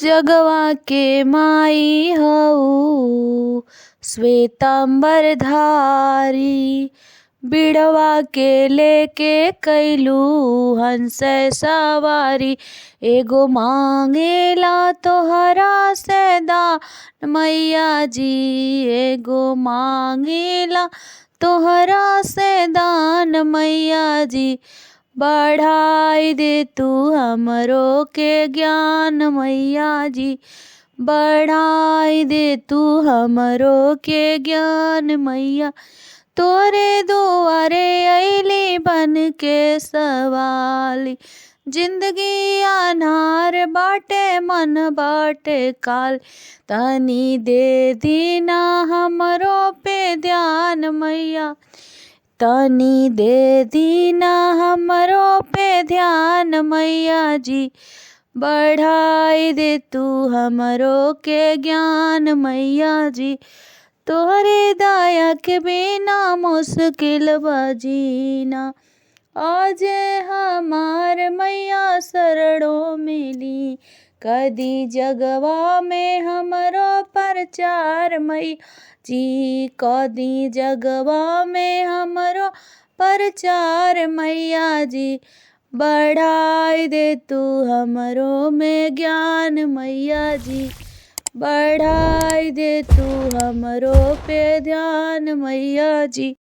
जगवा के माई हऊ श्वेतांबर धारी, बिड़वा के लेके कैलू हंस सवारी। एगो मांगेला तोहरा से दान मैया जी, एगो मांगेला तोहरा से दान मैया जी। बढ़ाई दे तू हमरो के ज्ञान मैया जी, बढ़ाई दे तू हमरो के ज्ञान मैया। तोरे दुआरे अइली बन के सवाली, जिंदगी अनार बाटे मन बाटे काल। तनी दे दीना हमरो पे ध्यान मैया, तनी दे दीना हमरो पे ध्यान मैया जी। बढ़ाई दे तू हमरो के ज्ञान मैया जी, तोहरे दया के बिना मुश्किल बजीना। आज हमार मैया शरणों मिली, कदी जगवा में हमरो प्रचार मैया जी, कदी जगवा में हमरो प्रचार मैया जी। बढ़ाई दे तू हमरो में ज्ञान मैया जी, बढ़ाई दे तू हमरो पे ध्यान मैया जी।